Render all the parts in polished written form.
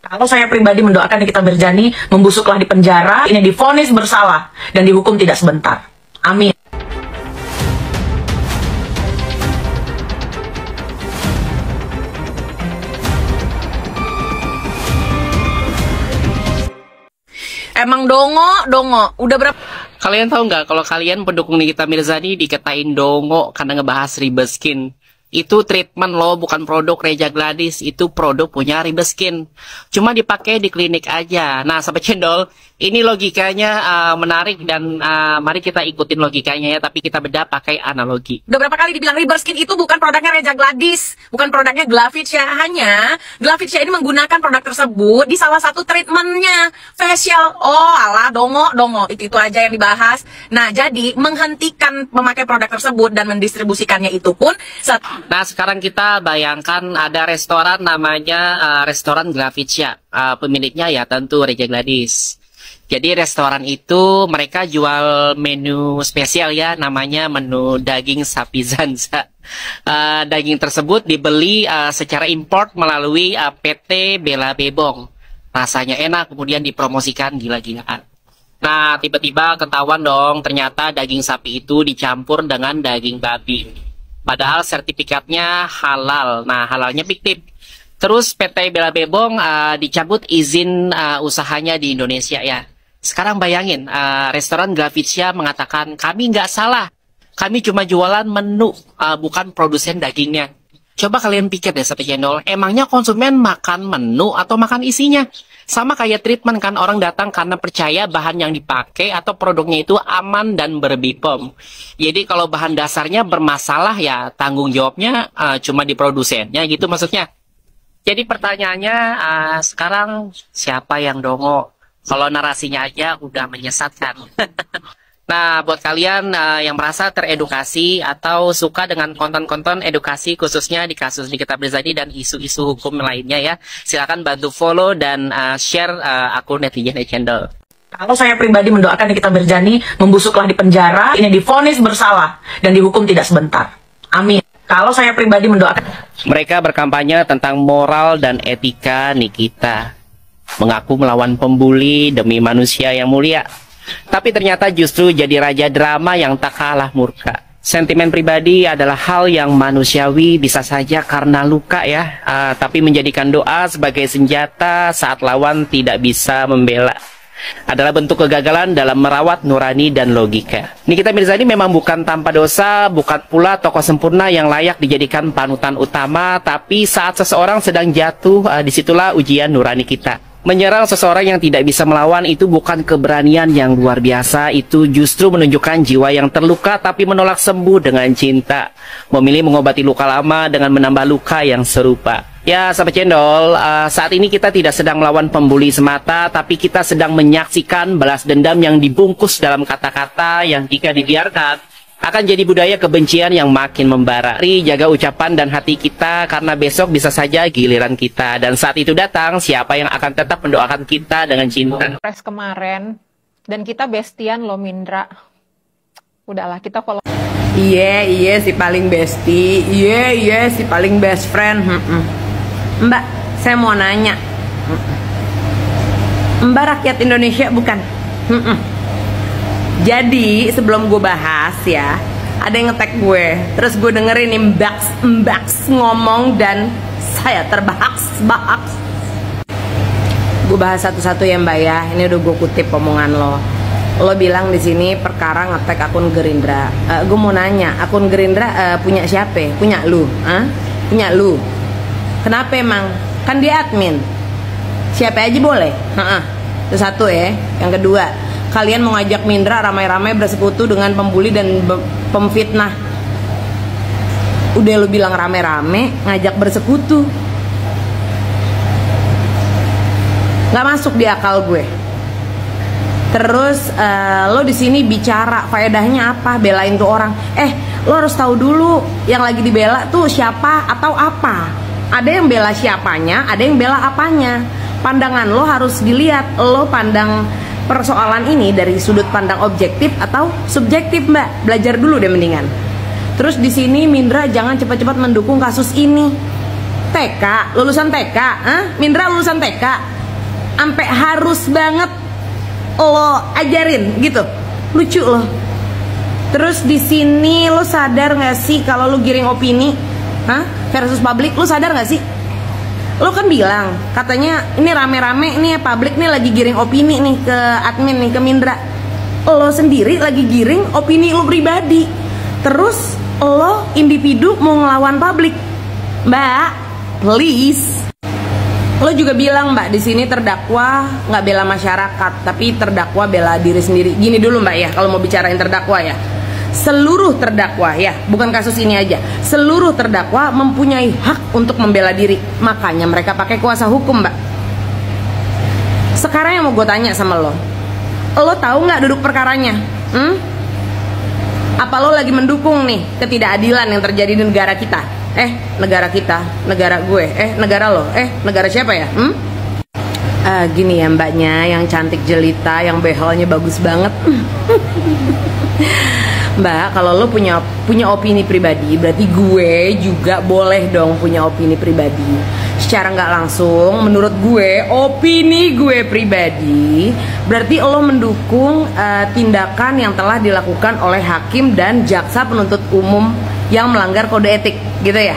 Kalau saya pribadi mendoakan Nikita Mirzani membusuklah di penjara, ini divonis bersalah dan dihukum tidak sebentar. Amin. Emang dongo. Udah berapa? Kalian tahu nggak kalau kalian pendukung Nikita Mirzani dikatain dongo karena ngebahas Ribeskin? Itu treatment loh, bukan produk Reja Gladys. Itu produk punya Ribeskin. Cuma dipakai di klinik aja. Nah, Sobat Cendol, ini logikanya menarik dan mari kita ikutin logikanya ya. Tapi kita beda pakai analogi. Udah berapa kali dibilang Ribeskin itu bukan produknya Reja Gladys, bukan produknya Glavicia. Hanya Glavicia ini menggunakan produk tersebut di salah satu treatmentnya facial. Oh alah, dongo. Itu aja yang dibahas. Nah, jadi menghentikan memakai produk tersebut dan mendistribusikannya itu pun Nah, sekarang kita bayangkan ada restoran namanya restoran Glavicia. Pemiliknya ya tentu Reja Gladys. Jadi restoran itu mereka jual menu spesial ya, namanya menu daging sapi Zanza. Daging tersebut dibeli secara import melalui PT Bella Bebong. Rasanya enak, kemudian dipromosikan gila-gilaan. Nah, tiba-tiba ketahuan dong, ternyata daging sapi itu dicampur dengan daging babi. Padahal sertifikatnya halal. Nah, halalnya fiktif. Terus PT Bella Bebong dicabut izin usahanya di Indonesia ya. Sekarang bayangin, restoran Glavicia mengatakan kami nggak salah. Kami cuma jualan menu, bukan produsen dagingnya. Coba kalian pikir deh, Sobat Cendol, emangnya konsumen makan menu atau makan isinya? Sama kayak treatment kan, orang datang karena percaya bahan yang dipakai atau produknya itu aman dan ber-BPOM. Jadi kalau bahan dasarnya bermasalah ya tanggung jawabnya cuma di produsennya gitu maksudnya. Jadi pertanyaannya sekarang siapa yang dongo? Kalau narasinya aja udah menyesatkan. Nah, buat kalian yang merasa teredukasi atau suka dengan konten-konten edukasi khususnya di kasus Nikita Mirzani dan isu-isu hukum lainnya ya, silakan bantu follow dan share akun netizen channel. Kalau saya pribadi mendoakan Nikita Mirzani membusuklah di penjara, ini divonis bersalah dan dihukum tidak sebentar. Amin. Kalau saya pribadi mendoakan. Mereka berkampanye tentang moral dan etika Nikita, mengaku melawan pembuli demi manusia yang mulia. Tapi ternyata justru jadi raja drama yang tak kalah murka. Sentimen pribadi adalah hal yang manusiawi, bisa saja karena luka ya, tapi menjadikan doa sebagai senjata saat lawan tidak bisa membela adalah bentuk kegagalan dalam merawat nurani dan logika. Nikita Mirzani memang bukan tanpa dosa, bukan pula tokoh sempurna yang layak dijadikan panutan utama, tapi saat seseorang sedang jatuh, disitulah ujian nurani kita. Menyerang seseorang yang tidak bisa melawan itu bukan keberanian yang luar biasa, itu justru menunjukkan jiwa yang terluka tapi menolak sembuh dengan cinta. Memilih mengobati luka lama dengan menambah luka yang serupa. Ya, Sobat Cendol, saat ini kita tidak sedang melawan pembuli semata, tapi kita sedang menyaksikan balas dendam yang dibungkus dalam kata-kata yang jika dibiarkan akan jadi budaya kebencian yang makin membara. Mari jaga ucapan dan hati kita karena besok bisa saja giliran kita. Dan saat itu datang, siapa yang akan tetap mendoakan kita dengan cinta. Press kemarin dan kita bestian loh Mindra. Udahlah kita follow. Iya si paling bestie. Iya si paling best friend. Mbak, saya mau nanya. Mbak rakyat Indonesia bukan? Jadi sebelum gue bahas ya, ada yang nge-tag gue, terus gue dengerin nih Mbaks ngomong dan saya terbahak-bahak. Gue bahas satu-satu ya Mbak ya. Ini udah gue kutip omongan lo. Lo bilang di sini perkara nge-tag akun Gerindra. Gue mau nanya, akun Gerindra punya siapa? Punya lu? Punya lu? Kenapa emang? Kan dia admin. Siapa aja boleh? Itu satu ya. Yang kedua, kalian mau ngajak Mindra ramai-ramai bersekutu dengan pembuli dan pemfitnah. Udah lu bilang rame-rame, ngajak bersekutu. Gak masuk di akal gue. Terus lo di sini bicara faedahnya apa? Belain tuh orang. Lo harus tahu dulu yang lagi dibela tuh siapa atau apa. Ada yang bela siapanya, ada yang bela apanya. Pandangan lo harus dilihat. Lo pandang persoalan ini dari sudut pandang objektif atau subjektif Mbak. Belajar dulu deh mendingan. Terus di sini Mindra jangan cepat-cepat mendukung kasus ini. TK, lulusan TK, Mindra lulusan TK, sampai harus banget lo ajarin gitu, lucu loh. Terus di sini lo sadar nggak sih kalau lo giring opini, versus publik, lo sadar nggak sih? Lo kan bilang katanya ini rame-rame nih publik nih lagi giring opini nih ke admin nih, ke Mindra. Lo sendiri lagi giring opini lo pribadi, terus lo individu mau ngelawan publik. Mbak, please. Lo juga bilang Mbak di sini terdakwa nggak bela masyarakat, tapi terdakwa bela diri sendiri. Gini dulu Mbak ya, kalau mau bicarain terdakwa ya, seluruh terdakwa ya, bukan kasus ini aja, seluruh terdakwa mempunyai hak untuk membela diri. Makanya mereka pakai kuasa hukum Mbak. Sekarang yang mau gue tanya sama lo tahu nggak duduk perkaranya? Apa lo lagi mendukung nih ketidakadilan yang terjadi di negara kita? Negara kita, negara gue, negara lo, negara siapa ya? Gini ya mbaknya, yang cantik jelita, yang behelnya bagus banget. Mbak, kalau lo punya opini pribadi, berarti gue juga boleh dong punya opini pribadi. Secara nggak langsung, menurut gue, opini gue pribadi, berarti lo mendukung tindakan yang telah dilakukan oleh hakim dan jaksa penuntut umum yang melanggar kode etik, gitu ya?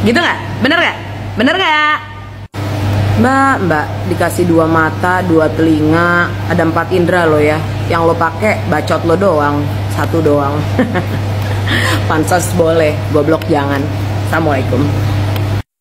Gitu nggak? Bener nggak? Bener nggak? Mbak, dikasih 2 mata, 2 telinga, ada 4 indera lo ya. Yang lo pakai bacot lo doang, 1 doang. Pansos boleh, goblok jangan. Assalamualaikum.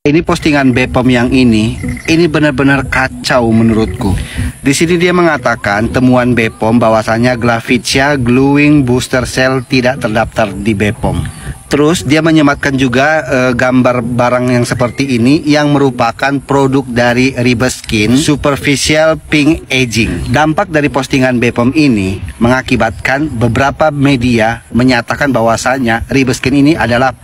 Ini postingan BPOM yang ini benar-benar kacau menurutku. Di sini dia mengatakan temuan BPOM bahwasanya Glavicia Glowing Booster Cell tidak terdaftar di BPOM. Terus dia menyematkan juga gambar barang yang seperti ini yang merupakan produk dari Ribeskin Superficial Pink Aging. Dampak dari postingan BPOM ini mengakibatkan beberapa media menyatakan bahwasanya Ribeskin ini adalah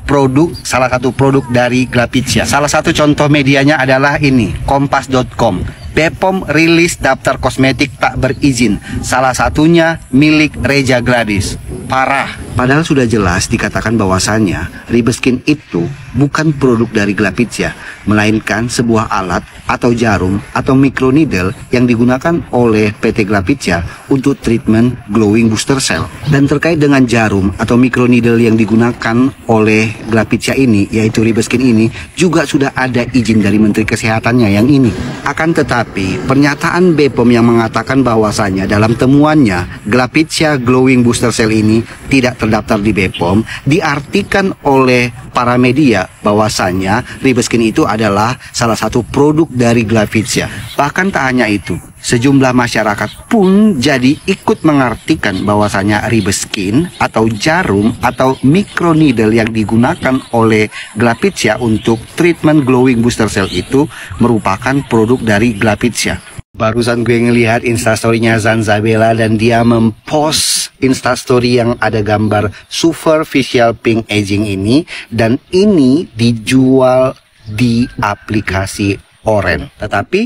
salah satu produk dari Glavicia. Salah satu contoh medianya adalah ini, Kompas.com. BPOM rilis daftar kosmetik tak berizin, salah satunya milik Reja Gladys. Parah. Padahal sudah jelas dikatakan bahwasannya Ribeskin itu bukan produk dari Glavicia, melainkan sebuah alat atau jarum atau microneedle yang digunakan oleh PT Glavicia untuk treatment glowing booster cell. Dan terkait dengan jarum atau microneedle yang digunakan oleh Glavicia ini, yaitu Ribeskin ini, juga sudah ada izin dari Menteri Kesehatannya yang ini. Akan tetapi, pernyataan BPOM yang mengatakan bahwasannya dalam temuannya Glavicia glowing booster cell ini tidak terdaftar di BPOM, diartikan oleh para media bahwasanya Ribeskin itu adalah salah satu produk dari Glavicia. Bahkan tak hanya itu, sejumlah masyarakat pun jadi ikut mengartikan bahwasanya Ribeskin atau jarum atau microneedle yang digunakan oleh Glavicia untuk treatment glowing booster cell itu merupakan produk dari Glavicia. Barusan gue ngelihat instastorynya Zanzabella dan dia mempost instastory yang ada gambar superficial pink aging ini, dan ini dijual di aplikasi Oren. Tetapi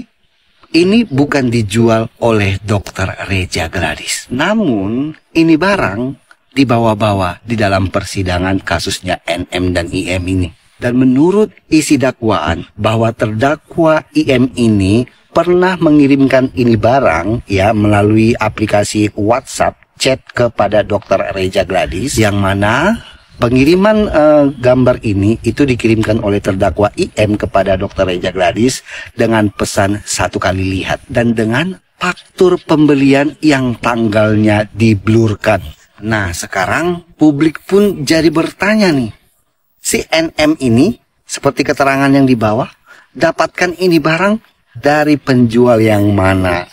ini bukan dijual oleh Dr. Reja Gladys. Namun ini barang dibawa-bawa di dalam persidangan kasusnya NM dan IM ini. Dan menurut isi dakwaan bahwa terdakwa IM ini pernah mengirimkan ini barang ya melalui aplikasi WhatsApp chat kepada Dr. Reja Gladys, yang mana pengiriman gambar ini itu dikirimkan oleh terdakwa IM kepada Dr. Reja Gladys dengan pesan 1 kali lihat dan dengan faktur pembelian yang tanggalnya diblurkan. Nah, sekarang publik pun jadi bertanya nih, si NM ini seperti keterangan yang di bawah dapatkan ini barang dari penjual yang mana?